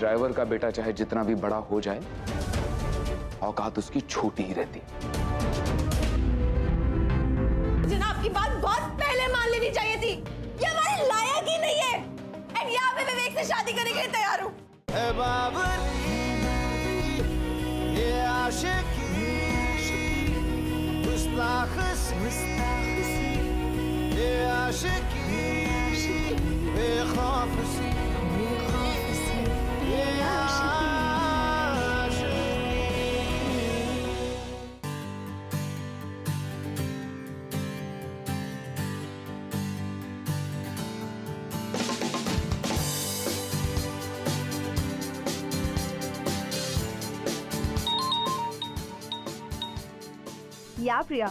Driver का बेटा चाहे जितना भी बड़ा हो जाए, औकात उसकी छोटी ही रहती। जनाब की बात बहुत पहले मान लेनी चाहिए थी। ये हमारे लायक ही नहीं है। एंड यहाँ पे विवेक से शादी करने के लिए तैयार हूँ। ये आशिकी, ये आशिकी, बेखौफसी, ये आशिकी। या प्रिया,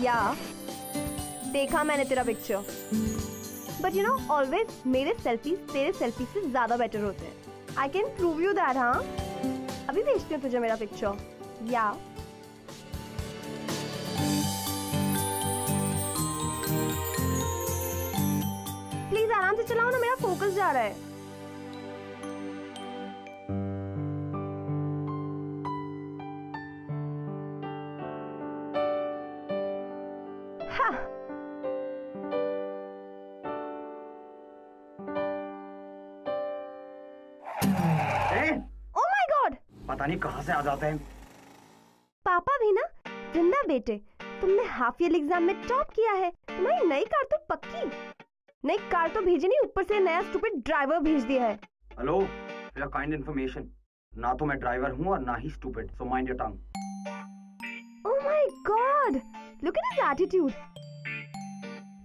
या देखा मैंने तेरा picture, but you know always मेरे सेल्फीज तेरे सेल्फी से ज्यादा बेटर होते हैं। I can prove you that. हाँ, अभी भेजती हूँ तुझे मेरा पिक्चर। या प्लीज आराम से चलाओ ना, मेरा फोकस जा रहा है। पता नहीं कहां से आ जाते हैं। पापा भी ना, जिंदा बेटे, तुमने हाफ ईयर एग्जाम में टॉप किया है। तुम्हारी नई कार तो पक्की। नई कार तो भेजी नहीं, ऊपर से नया स्टूपिड ड्राइवर भेज दिया है। हेलो, फॉर काइंड इन्फॉर्मेशन, ना तो मैं ड्राइवर हूँ और ना ही stupid, so mind your tongue. Oh my God, look at his attitude.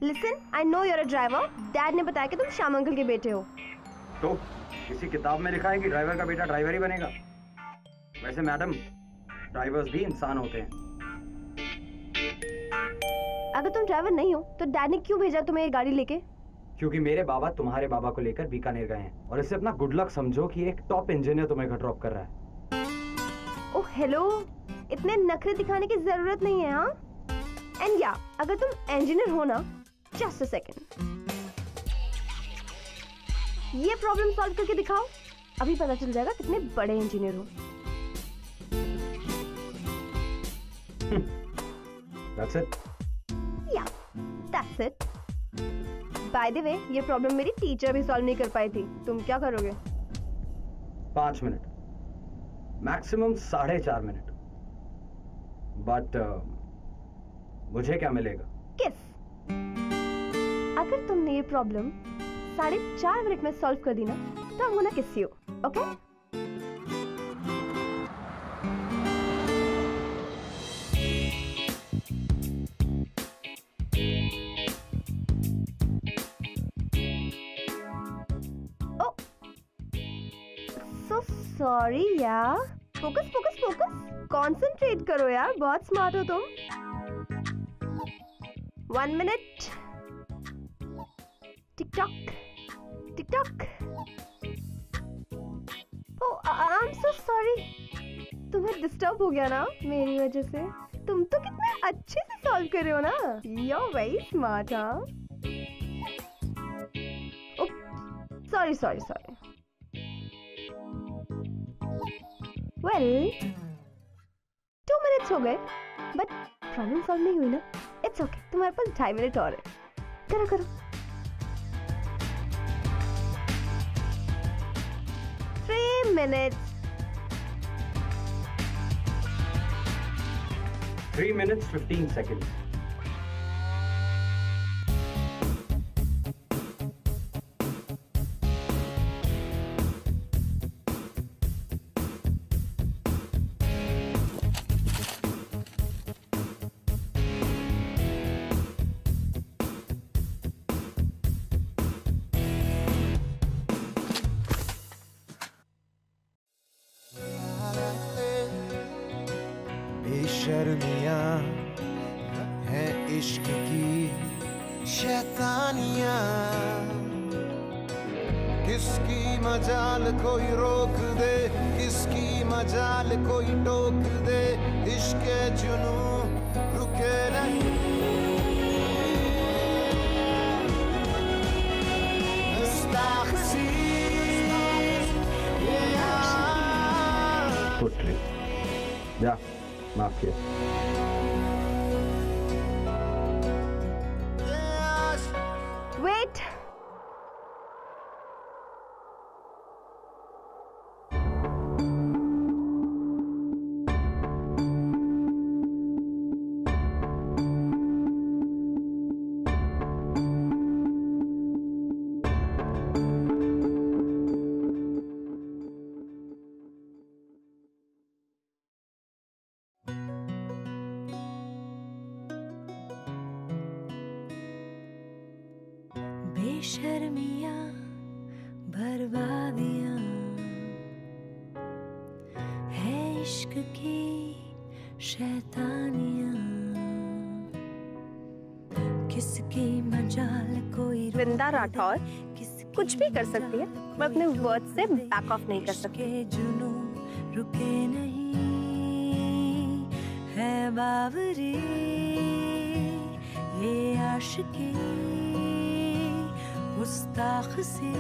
Listen, I know you are a driver. Dad ने बताया कि तुम श्याम अंकल के बेटे हो। तो किसी किताब में लिखा है कि ड्राइवर का बेटा ड्राइवर ही बनेगा? वैसे मैडम, ड्राइवर्स भी इंसान होते हैं। अगर तुम ड्राइवर नहीं हो तो डैड ने क्यों भेजा तुम्हें ये गाड़ी लेके? क्योंकि मेरे बाबा तुम्हारे बाबा को लेकर बीकानेर गए हैं और इससे अपना गुड लक समझो कि एक टॉप इंजीनियर तुम्हें घर ड्रॉप कर रहा है। ओह हेलो, इतने नखरे दिखाने की जरूरत नहीं है। हाँ, एंड या अगर तुम इंजीनियर हो ना, जस्ट अ सेकंड, ये प्रॉब्लम सॉल्व करके दिखाओ, अभी पता चल जाएगा कितने बड़े इंजीनियर हो। That's it? Yeah, that's it. By the way, ये प्रॉब्लम मेरी टीचर भी सॉल्व नहीं कर पाई थी। तुम क्या करोगे? 5 मिनट, मैक्सिमम 4.5 मिनट। बट मुझे क्या मिलेगा? किस। अगर तुमने ये प्रॉब्लम 4.5 मिनट में सॉल्व कर दी ना, तो I'm gonna kiss you, okay? Sorry यार, फोकस फोकस फोकस, कंसंट्रेट करो यार, बहुत स्मार्ट हो तुम। 1 minute, tick tock tick tock. Oh I am so sorry, तुम्हें डिस्टर्ब हो गया ना मेरी वजह से। तुम तो कितने अच्छे से सॉल्व कर रहे हो ना, यू आर वेरी स्मार्ट। हाँ, sorry sorry sorry. Well 2 minutes हो गए, बट प्रॉब्लम सॉल्व नहीं हुई ना। इट्स ओके, तुम्हारे पास 2.5 मिनट और है। करो करो। 3 मिनट्स। 3 minutes 15 seconds. बेशर्मियां है इश्क की शैतानियां, किसकी मजाल कोई रोक दे, किसकी मजाल कोई टोक दे, इश्क जुनू रुके नहीं। गुस्ताखी जा, माफ किया। वेट, बेशर्मियां बर्बादियां है इश्क की शैतानियां, किसकी मजाल कोई वृंदा राठौर कुछ भी कर सकती है, मैं अपने वर्ड से बैक ऑफ नहीं कर सकती। जुनू रुके नहीं है बावरी ये आशिकी गुस्ताख सी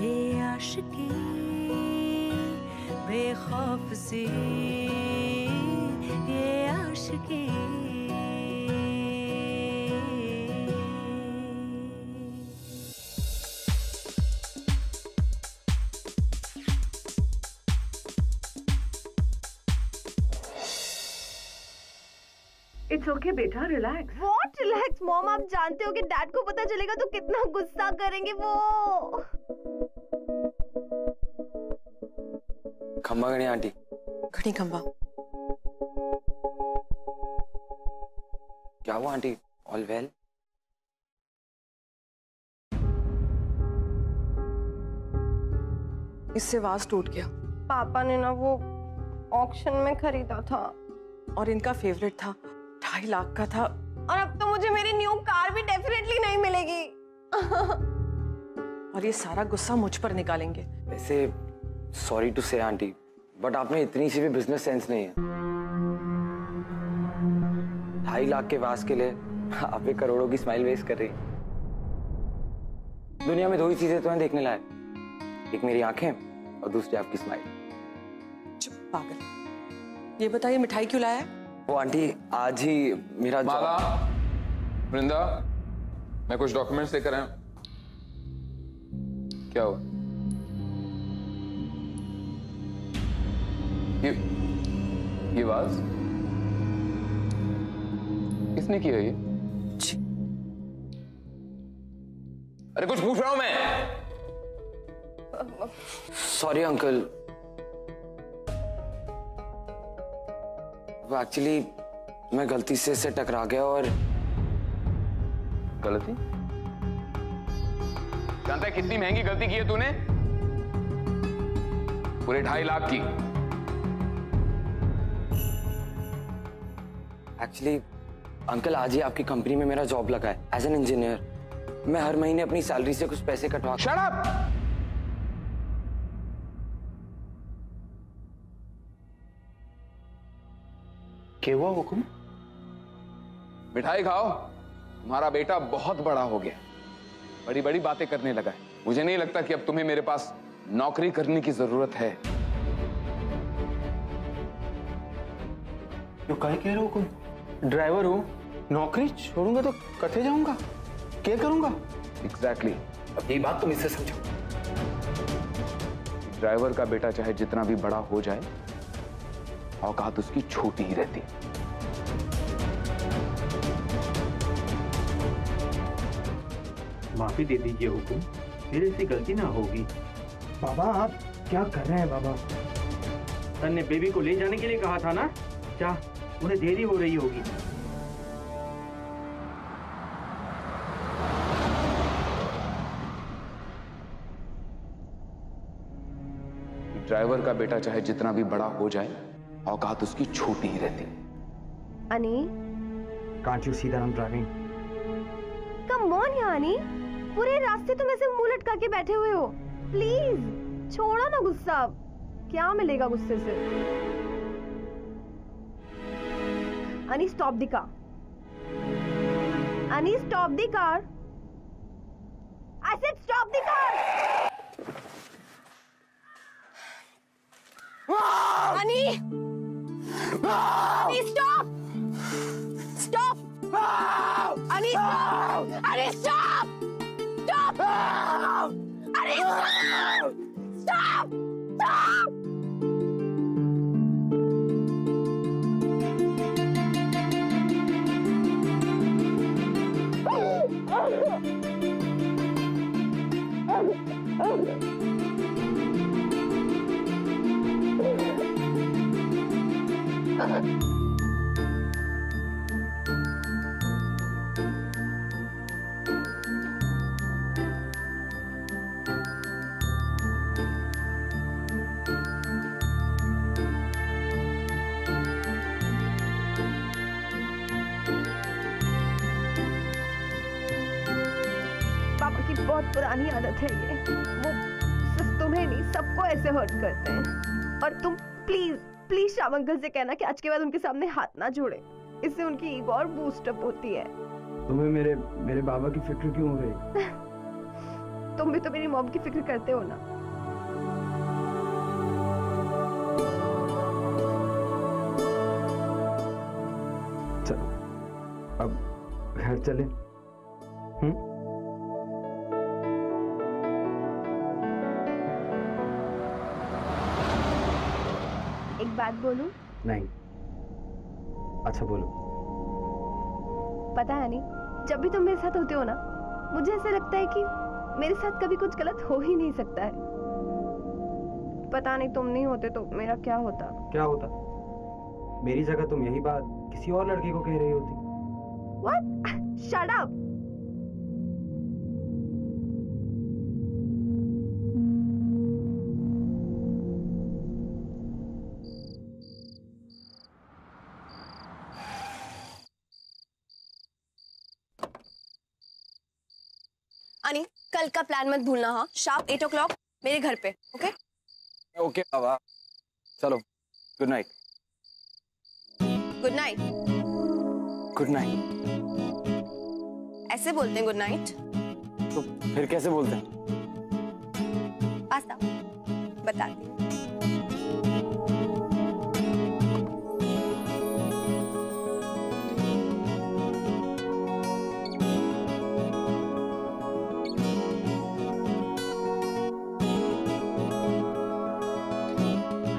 ये आशिकी बेखौफ सी ये आशिकी। इट्स ओके बेटा, रिलैक्स। व्हाट रिलैक्स मॉम, आप जानते हो कि डैड को पता चलेगा तो कितना गुस्सा करेंगे वो। खम्बा गणी आंटी। घड़ी खंबा। क्या हुआ आंटी? All well? इससे वाज टूट गया पापा ने ना वो ऑक्शन में खरीदा था और इनका फेवरेट था, 2.5 लाख का था। और अब तो मुझे मेरी न्यू कार भी डेफिनेटली नहीं मिलेगी। और ये सारा गुस्सा मुझ पर निकालेंगे। वैसे सॉरी टू से आंटी, बट आप में इतनी सी भी बिजनेस सेंस नहीं है। 2.5 लाख के वास के लिए आप एक करोड़ों की स्माइल वेस्ट कर रही। दुनिया में 2 ही चीजें तो हैं देखने लायक, एक मेरी आंखें और दूसरी आपकी स्माइल। चुप पागल। ये बताइए मिठाई क्यों लाया है? वो आंटी आज ही मेरा माला, वृंदा, मैं कुछ डॉक्यूमेंट्स लेकर आया हूं। क्या हुआ? ये वाज किसने किया ये? अरे कुछ पूछ रहा हूं मैं। सॉरी अंकल, वो एक्चुअली मैं गलती से इससे टकरा गया। और गलती? जानता है कितनी महंगी गलती की है तूने? पूरे 2.5 लाख की। एक्चुअली अंकल आज ही आपकी कंपनी में मेरा जॉब लगा है एज एन इंजीनियर। मैं हर महीने अपनी सैलरी से कुछ पैसे कटवा। Shut up! क्या हुआ हुकुम? मिठाई खाओ, तुम्हारा बेटा बहुत बड़ा हो गया, बड़ी बड़ी बातें करने लगा है। मुझे नहीं लगता कि अब तुम्हें मेरे पास नौकरी करने की जरूरत है। तो कह रहे हो? ड्राइवर हूँ, नौकरी छोड़ूंगा तो कथे जाऊंगा, क्या करूंगा? एग्जैक्टली। अब यही बात तुम इससे समझो। ड्राइवर का बेटा चाहे जितना भी बड़ा हो जाए, औकात उसकी छोटी ही रहती। माफी दे दीजिए हुकुम, मेरे से गलती ना होगी। बाबा आप क्या कर रहे हैं बाबा? सर ने बेबी को ले जाने के लिए कहा था ना, क्या उन्हें देरी हो रही होगी? ड्राइवर का बेटा चाहे जितना भी बड़ा हो जाए, औकात उसकी छोटी ही रहती। अनी, can't you see that I am driving? Come on यानी, पूरे रास्ते तुम ऐसे मुंह लटका के बैठे हुए हो। प्लीज छोड़ो ना गुस्सा, क्या मिलेगा गुस्से से? अनी स्टॉप द कार। अनी stop the car. I said stop the car. अनी Ani, stop! Stop! Ani, stop! Ani, stop! Stop! Ani, stop! Stop! Stop! पापा की बहुत पुरानी आदत है ये। वो सिर्फ तुम्हें नहीं, सबको ऐसे हर्ट करते हैं। और तुम प्लीज प्लीज श्याम अंकल से कहना कि आज के बाद उनके सामने हाथ ना जोड़े। इससे उनकी ईगो और बूस्ट अप होती है। तुम्हें मेरे बाबा की फिक्र क्यों हो गई? तुम भी तो मेरी मॉम की फिक्र करते हो ना। चल अब घर चले। एक बात बोलूं? नहीं। अच्छा बोलो। पता है नहीं, जब भी तुम मेरे साथ होते हो ना, मुझे ऐसा लगता है कि मेरे साथ कभी कुछ गलत हो ही नहीं सकता है। पता नहीं तुम नहीं होते तो मेरा क्या होता। क्या होता? मेरी जगह तुम यही बात किसी और लड़के को कह रही होती। What? Shut up! अनी, कल का प्लान मत भूलना। हाँ, शार्प 8 o'clock मेरे घर पे। ओके? ओके बाबा, चलो good night. Good night. Good night. ऐसे बोलते हैं गुड नाइट? तो फिर कैसे बोलते हैं? पास्ता बताती हूँ।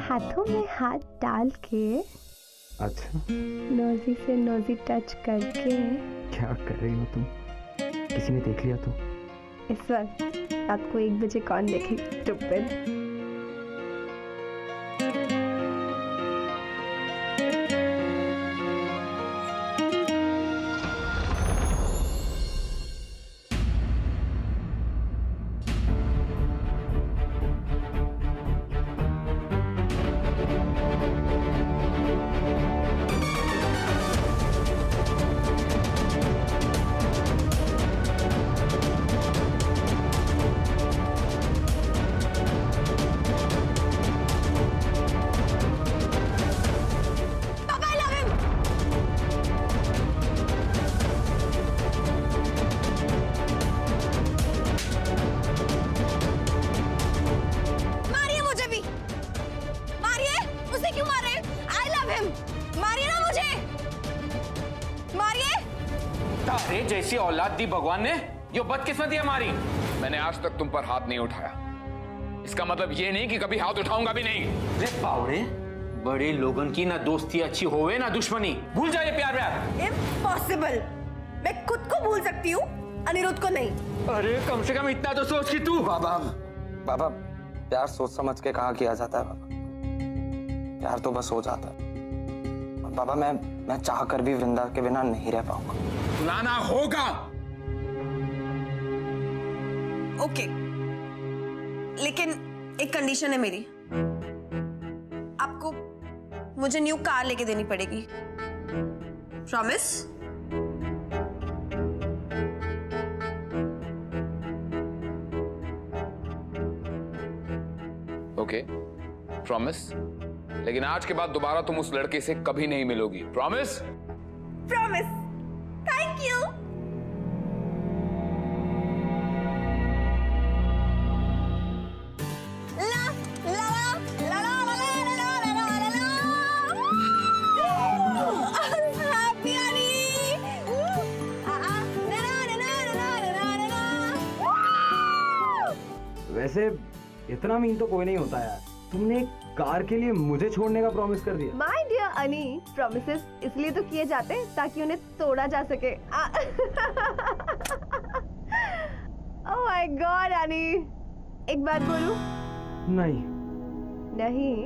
हाथों में हाथ डाल के, अच्छा, नोजी से नोजी टच करके। क्या कर रही हो तुम? किसी ने देख लिया तो? इस वक्त रात को 1 बजे कौन देखेगा? स्टूपिड। तारे जैसी औलाद दी भगवान ने, ये बदकिस्मती हमारी। मैंने आज तक तुम पर हाथ नहीं उठाया, इसका मतलब ये नहीं कि कभी हाथ उठाऊंगा भी नहीं। रे पावड़े, बड़े लोगन की ना दोस्ती अच्छी होवे ना दुश्मनी। भूल जाइए प्यार व्यार। इम्पॉसिबल। मैं खुद को भूल सकती हूँ, अनिरुद्ध को नहीं। अरे कम से कम इतना तो सोच कि तू। बाबा बाबा, प्यार सोच समझ के कहाँ किया जाता है बाबा। प्यार तो बस हो जाता है बाबा। मैं चाह कर भी वृंदा के बिना नहीं रह पाऊंगा। बुलाना होगा। ओके, लेकिन एक कंडीशन है मेरी। आपको मुझे न्यू कार लेके देनी पड़ेगी। प्रॉमिस? Okay, promise. लेकिन आज के बाद दोबारा तुम उस लड़के से कभी नहीं मिलोगी। प्रॉमिस? प्रॉमिस। Thank you. ला ला ला ला ला ला ला ला ला ला ला। वैसे इतना मीन तो कोई नहीं होता यार। तुमने एक कार के लिए मुझे छोड़ने का प्रॉमिस कर दिया। माय डियर अनी, प्रॉमिसेस इसलिए तो किए जाते हैं ताकि उन्हें तोड़ा जा सके। ओह माय गॉड अनी, एक बात बोलूं? नहीं। नहीं?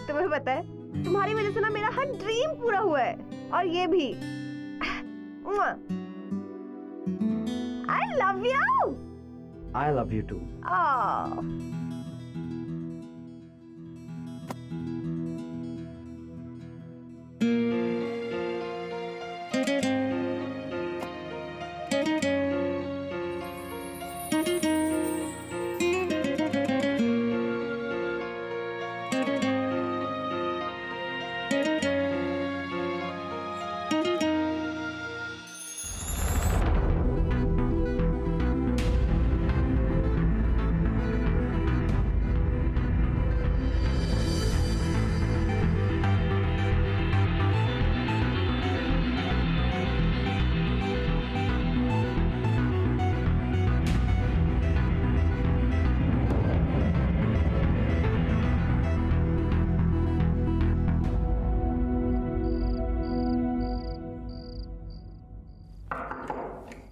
तुम्हें पता है तुम्हारी वजह से ना मेरा हर ड्रीम पूरा हुआ है, और ये भी। I love you. I love you too. Oh.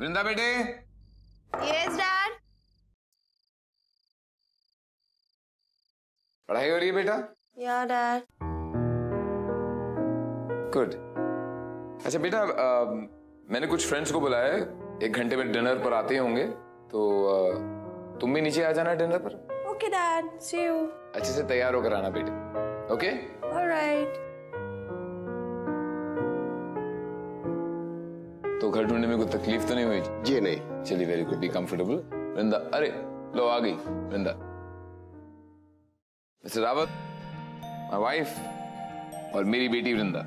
वृंदा बेटे। Yes dad. पढ़ाई हो रही है बेटा? या डैड। गुड। अच्छा बेटा, मैंने कुछ फ्रेंड्स को बुलाया है, 1 घंटे में डिनर पर आते होंगे, तो तुम भी नीचे आ जाना डिनर पर। Okay dad, see you. अच्छे से तैयार होकर आना बेटे। ओके? ऑलराइट। तो घर ढूंढने में कोई तकलीफ तो नहीं हुई? जी नहीं। चलिए, वेरी गुड, बी कंफर्टेबल। वृंदा, अरे लो आ गई वृंदा। मिस्टर रावत, माय वाइफ, और मेरी बेटी वृंदा।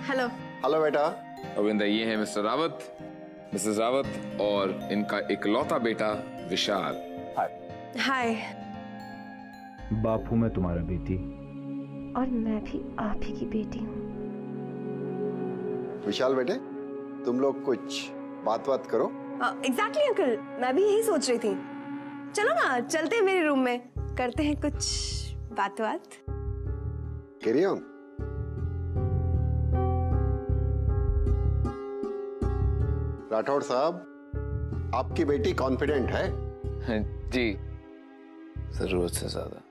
हेलो। हेलो बेटा। और वृंदा, ये है मिस्टर रावत, मिसेस रावत, और इनका इकलौता बेटा विशाल। हाय। बाप हूं मैं तुम्हारा बेटी। और मैं भी आप ही की बेटी हूँ। विशाल बेटे, तुम लोग कुछ बात करो। एग्जैक्टली अंकल, मैं भी यही सोच रही थी। चलो ना, चलते हैं मेरे रूम में, करते हैं कुछ बात। Carry on. राठौड़ साहब, आपकी बेटी कॉन्फिडेंट है? जी, जरूरत से ज्यादा।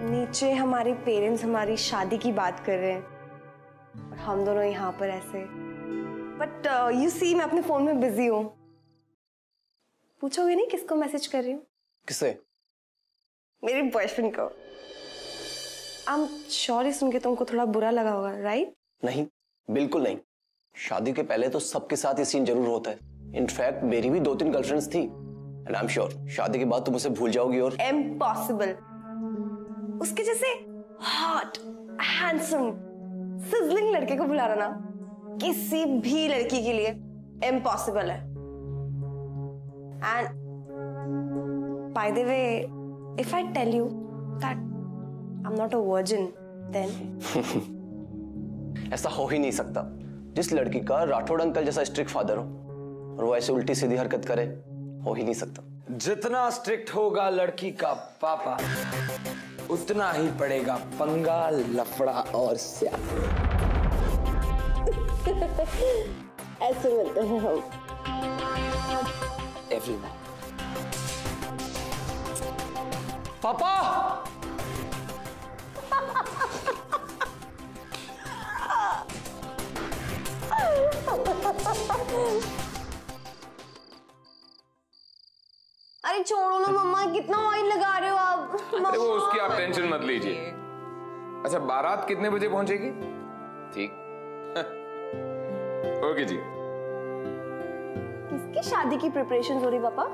नीचे हमारे पेरेंट्स हमारी शादी की बात कर रहे हैं और हम दोनों यहाँ पर ऐसे। बट यू सी, मैं अपने फोन में बिजी हूँ। पूछोगे नहीं किसको मैसेज कर रही हूँ? किसे? मेरे बॉयफ्रेंड को। आई एम श्योर ये सुन के तुमको थोड़ा बुरा लगा होगा, राइट? नहीं, बिल्कुल नहीं। शादी के पहले तो सबके साथ ये सीन जरूर होता है। इनफैक्ट मेरी भी 2-3 गर्लफ्रेंड्स थी, एंड आई एम श्योर शादी के बाद तुम उसे भूल जाओगी। और इम्पॉसिबल। उसके जैसे हॉट, हैंडसम, सिजलिंग लड़के को बुलाना ना किसी भी लड़की के लिए इम्पॉसिबल है। And by the way, if I tell you that I am not a virgin, then ऐसा हो ही नहीं सकता। जिस लड़की का राठौड़ अंकल जैसा स्ट्रिक्ट फादर हो और वो ऐसे उल्टी सीधी हरकत करे, हो ही नहीं सकता। जितना स्ट्रिक्ट होगा लड़की का पापा, उतना ही पड़ेगा पंगा, लफड़ा और स्याह। ऐसे मिलते हैं हम। एवरीवन। पापा! अरे छोड़ो ना मम्मा, कितना ऑयल लगा रहे हो आप? अरे वो उसकी आप टेंशन मत लीजिए। अच्छा, बारात कितने बजे पहुंचेगी? ठीक। ओके जी। किसकी शादी की प्रिपरेशन हो रही पापा?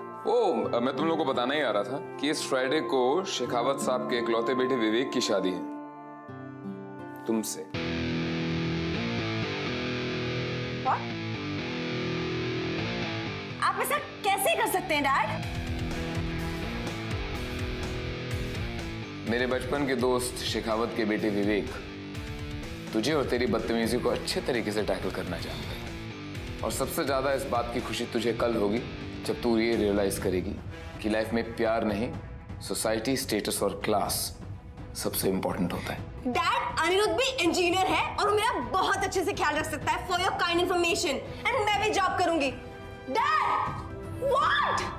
मैं तुम लोगों को बताना ही आ रहा था कि इस फ्राइडे को शेखावत साहब के इकलौते बेटे विवेक की शादी है। तुमसे। What? आप ऐसा कैसे कर सकते हैं डैड? मेरे बचपन के दोस्त शेखावत के बेटे विवेक तुझे और तेरी बदतमीजी को अच्छे तरीके से टैकल करना जानते हैं, और सबसे ज्यादा इस बात की खुशी तुझे कल होगी जब तू ये रियलाइज करेगी कि लाइफ में प्यार नहीं, सोसाइटी, स्टेटस और क्लास सबसे इंपॉर्टेंट होता है। डैड, अनिरुद्ध भी इंजीनियर है और वो मेरा बहुत अच्छे से ख्याल रख सकता है। For your kind information, and मैं भी जॉब करूंगी। Dad, what?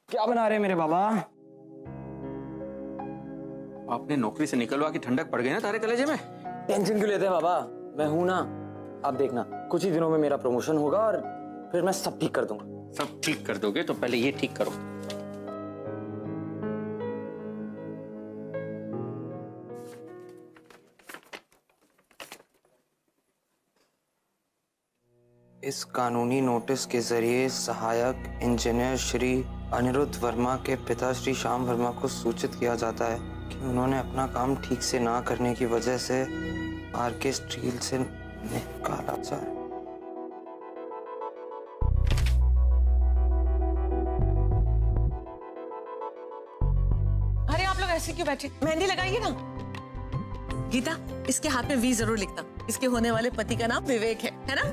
क्या बना रहे हैं मेरे बाबा? आपने नौकरी से निकलवा की ठंडक पड़ गई ना तारे कलेजे में। टेंशन क्यों लेते हैं बाबा? मैं हूं ना। आप देखना, कुछ ही दिनों में मेरा प्रमोशन होगा और फिर मैं सब ठीक कर दूंगा। सब ठीक कर दोगे तो पहले ये ठीक करो। इस कानूनी नोटिस के जरिए सहायक इंजीनियर श्री अनिरुद्ध वर्मा के पिता श्री श्याम वर्मा को सूचित किया जाता है कि उन्होंने अपना काम ठीक से ना करने की वजह से आरके स्टील से निकाला जाए। अरे आप लोग ऐसे क्यों बैठे? मेहंदी लगाइए ना। गीता, इसके हाथ में वी जरूर लिखना। इसके होने वाले पति का नाम विवेक है ना?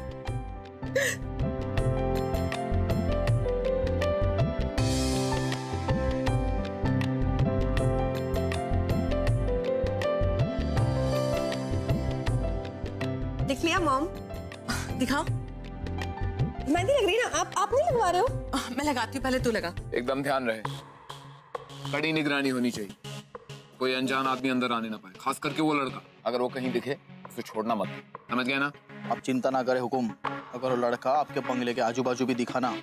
देख लिया मॉम? दिखाओ। मेहंदी लग रही है ना? आप नहीं लगवा रहे हो? मैं लगाती हूँ, पहले तू लगा। एकदम ध्यान रहे, कड़ी निगरानी होनी चाहिए, कोई अनजान आदमी अंदर आने ना पाए, खास करके वो लड़का। अगर वो कहीं दिखे उसे छोड़ना मत, समझ गए ना? आप चिंता ना करें हुकुम, अगर वो लड़का आपके बंगले के आजू बाजू भी दिखा ना,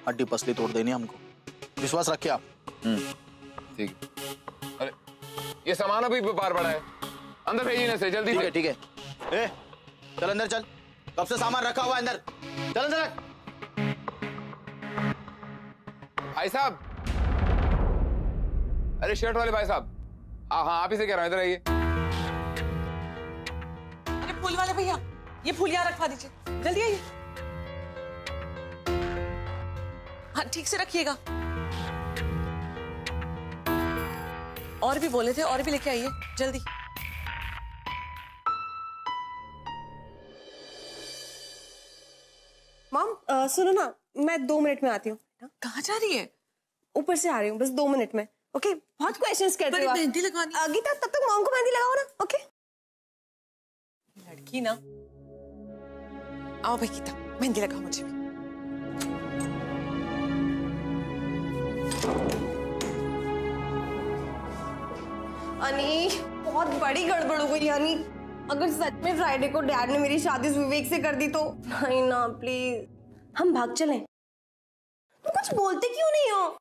हड्डी पसली तोड़ देनी हमको। विश्वास रखिए आप। ठीक। अरे ये सामान अभी बार बड़ा है, अंदर भेजिए ना से जल्दी से। ठीक है। ए, चल अंदर चल, कब से सामान रखा हुआ है अंदर? चल अंदर। भाई साहब, अरे शर्ट वाले भाई साहब, हाँ आप ही से कह रहा हूं, इधर आइए। अरे फूल वाले भैया, ये फूल यहाँ रखवा दीजिए, जल्दी आइए। हाँ ठीक से रखिएगा। और भी बोले थे, और भी लेके आइए जल्दी। मॉम, सुनो ना, मैं 2 मिनट में आती हूँ। कहाँ जा रही है? ऊपर से आ रही हूँ, बस 2 मिनट में। ओके, बहुत क्वेश्चंस करते हो आप। मेहंदी लगवानी। गीता, तब तक मॉम को मेहंदी लगाओ ना। ओके। लड़की ना। आओ भाई गीता, मेहंदी लगाओ मुझे भी। अनी, बहुत बड़ी गड़बड़ हो गई अनी। अगर सच में फ्राइडे को डैड ने मेरी शादी विवेक से कर दी तो? नहीं ना, प्लीज हम भाग चलें। तुम कुछ बोलते क्यों नहीं हो?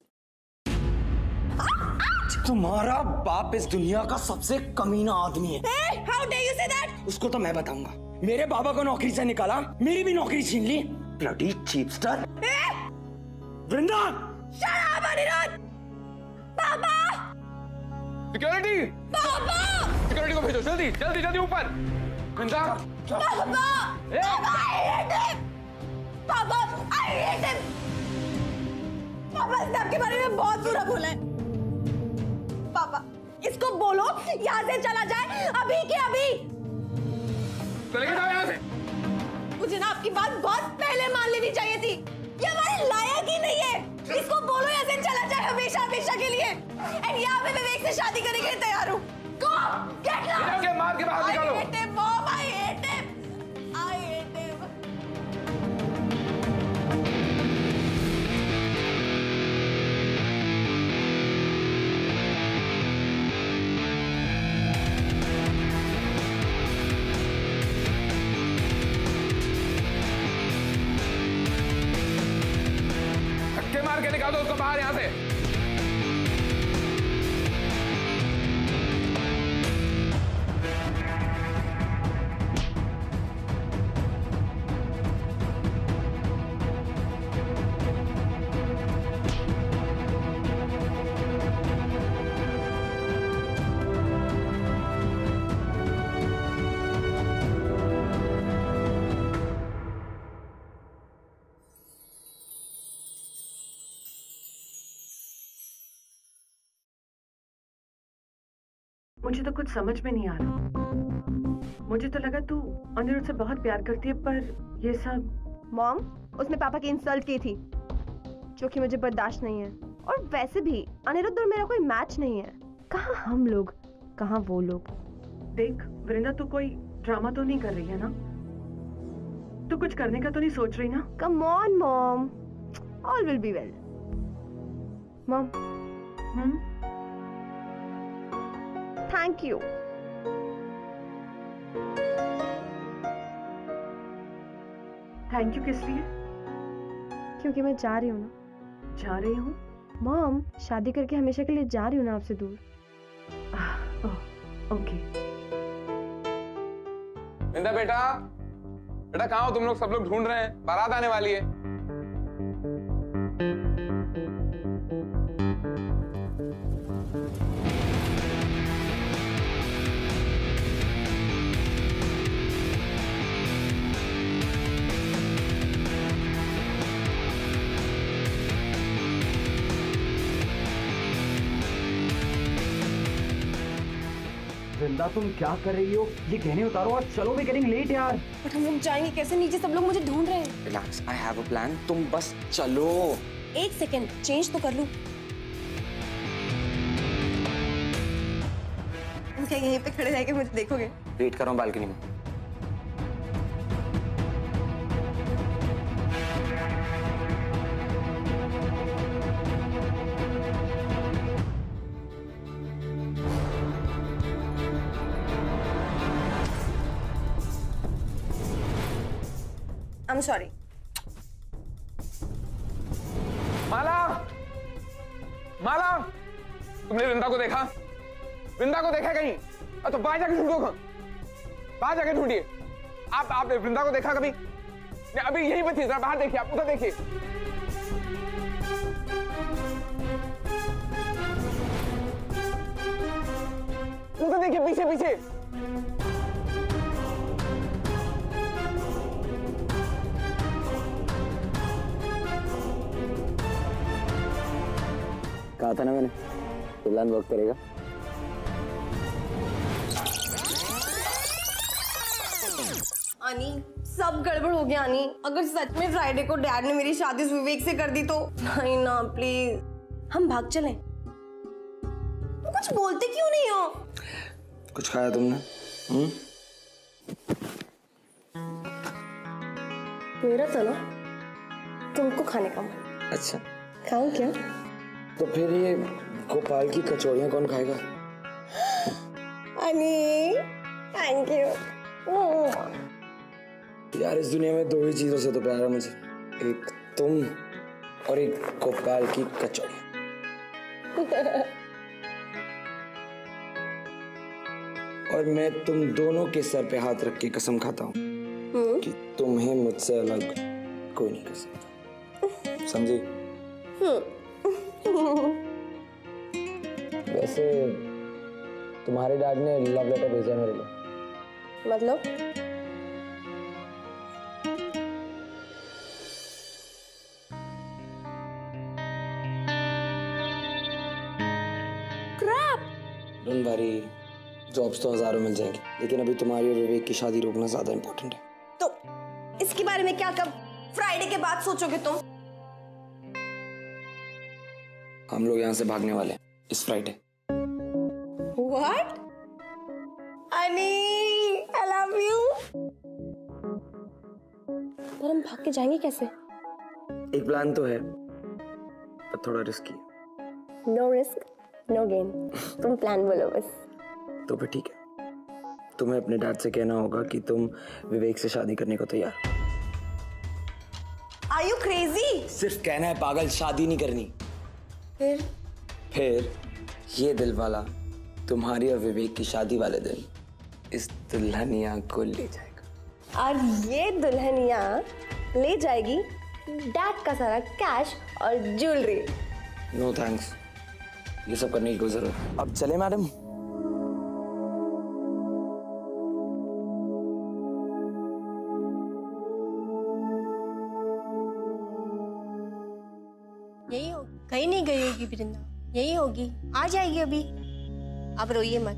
तुम्हारा बाप इस दुनिया का सबसे कमीना आदमी है। How dare you say that? उसको तो मैं बताऊंगा। मेरे बाबा को नौकरी से निकाला, मेरी भी नौकरी छीन ली। Bloody cheapster. Vrinda! Shut up, Aniruddh! पापा! सिक्योरिटी! पापा! सिक्योरिटी को भेजो जल्दी जल्दी जल्दी ऊपर। वृंदा! पापा! पापा, I hate him! पापा, I hate him! पापा, इसने आपके बारे में बहुत बुरा बोला है। पापा, इसको बोलो यहाँ से चला जाए, अभी के अभी। चले जाओ यहाँ से। मुझे ना आपकी बात बहुत पहले मान लेनी चाहिए थी। ये हमारे लायक ही नहीं है। इसको बोलो यहाँ से चला जाए हमेशा हमेशा के लिए। एंड यहाँ पे विवेक से शादी करने के लिए तैयार हूँ। Go, get lost! इधर के मार के बाहर निकालो। I hate him, Mom, I hate him. I hate him. मार के निकाल दो उसको बाहर यहाँ से। मुझे तो कुछ समझ में नहीं आ रहा। मुझे तो लगा तू अनिरुद्ध से बहुत प्यार करती है, पर ये सब। मॉम, उसने पापा की इंसल्ट की थी, जो कि मुझे बर्दाश्त नहीं है। और वैसे भी अनिरुद्ध और मेरा कोई मैच नहीं है। कहाँ हम लोग, कहाँ वो लोग। देख वृंदा, तू कोई ड्रामा तो नहीं कर रही है ना? तू कुछ करने का तो नहीं सोच रही ना? Come on mom, all will be well. Mom, thank you. Thank you किस लिए? क्योंकि मैं जा रही हूँ ना। जा रही हूँ? मॉम, शादी करके हमेशा के लिए जा रही हूँ ना आपसे दूर। ओके। बिंदा बेटा, बेटा कहाँ हो तुम लोग? सब लोग ढूंढ रहे हैं, बारात आने वाली है। वृंदा तुम क्या कर रही हो? ये गहने उतारो और चलो, वी गेटिंग लेट यार। बट हम लोग जाएंगे कैसे? नीचे सब लोग मुझे ढूंढ रहे हैं। Relax, I have a plan, तुम बस चलो। एक सेकेंड, चेंज तो कर लूं। तुम क्या यहीं पे खड़े रह के मुझे देखोगे? वेट कर रहा हूँ बालकनी में। I'm sorry. माला, माला, तुमने वृंदा को देखा? वृंदा को देखा कहीं? तो बाहर जाके ढूंढो, बाहर जाके ढूंढिए। आपने वृंदा को देखा कभी? अभी यहीं पर थी, जरा बाहर देखिए, आप उधर देखिए। उधर देखिए, पीछे पीछे। कहा था ना मैंने, प्लान वर्क करेगा। आनी, सब गड़बड़ हो गया आनी। अगर सच में फ्राइडे को डैड ने मेरी शादी विवेक से कर दी तो? नहीं ना, प्लीज हम भाग चलें। तुम कुछ बोलते क्यों नहीं हो? कुछ खाया तुमने? मेरा तो ना तुमको खाने का मन। अच्छा, खाऊं क्या? तो फिर ये गोपाल की कचौड़ियाँ कौन खाएगा? अनी, थैंक यू यार। इस दुनिया में दो ही चीजों से तो प्यार है मुझे, एक तुम और एक गोपाल की कचौड़ी। और मैं तुम दोनों के सर पे हाथ रख के कसम खाता हूँ कि तुम्हें मुझसे अलग कोई नहीं कर सकता, समझी? वैसे तुम्हारे डैड ने लव लेटर भेजा मेरे लिए। मतलब? डोंट वरी, जॉब्स तो हजारों मिल जाएंगी, लेकिन अभी तुम्हारी और विवेक की शादी रोकना ज्यादा इंपॉर्टेंट है। तो इसके बारे में क्या कब फ्राइडे के बाद सोचोगे तुम? हम लोग यहाँ से भागने वाले हैं इस फ्राइडे। What? अनी, I love you. पर हम भाग के जाएंगे कैसे? एक प्लान तो है, पर थोड़ा रिस्की है। No risk, no gain. तुम प्लान बोलो बस। तो फिर ठीक है, तुम्हें अपने डैड से कहना होगा कि तुम विवेक से शादी करने को तैयार। Are you crazy? सिर्फ कहना है पागल, शादी नहीं करनी। फिर ये दिल वाला तुम्हारी और विवेक की शादी वाले दिन इस दुल्हनिया को ले जाएगा। और ये दुल्हनिया ले जाएगी डैड का सारा कैश और ज्वेलरी। नो थैंक्स, ये सब करने की कोई जरूरत। अब चले मैडम। यही होगी, कहीं नहीं गई होगी वृंदा, यही होगी, आ जाएगी अभी। अब रोइए मत,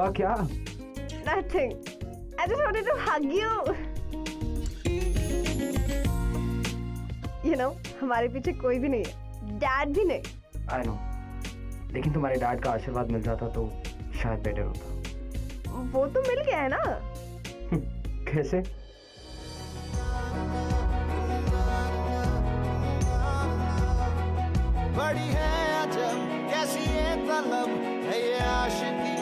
हुआ क्या? Nothing. I just wanted to hug you. You know, हमारे पीछे कोई भी नहीं है, डैड भी नहीं. I know. लेकिन तुम्हारे डैड का आशीर्वाद मिल जाता तो शायद बेटर होता. वो तो मिल गया है ना. कैसे? बड़ी है अजब कैसी ये तलब है ये आशिकी,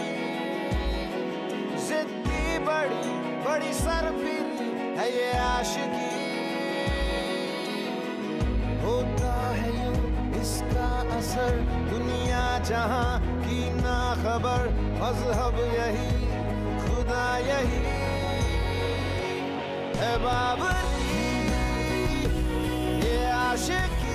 जिद्दी बड़ी बड़ी सरफिरी है ये आशिकी, होता है यूं इसका असर दुनिया जहां की ना खबर, मजहब यही खुदा यही है बाबरी ये आशिकी,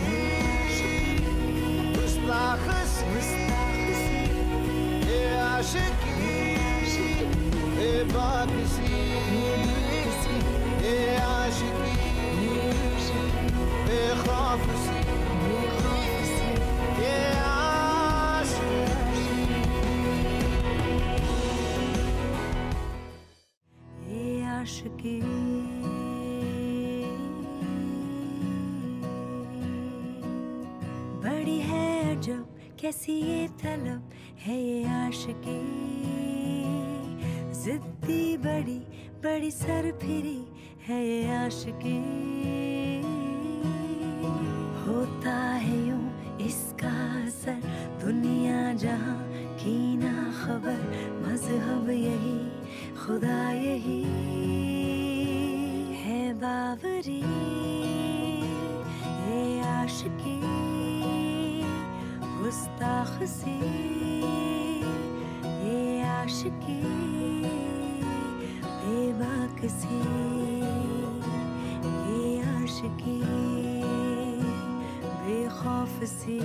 ये आशिकी ये बाकिसी, ये आशिकी ये खौफसी, ये आशिकी, ये आशिकी बड़ी है अजब कैसी ये तलब है ये आशिकी, जिद्दी बड़ी बड़ी सरफिरी है ये आशिकी, होता है यूं इसका असर दुनिया जहां की ना खबर, मजहब यही खुदा यही है बावरी ये आशिकी, गुस्ताख सी ये आशिकी, बेबाक सी ये आशिकी, बेखौफ सी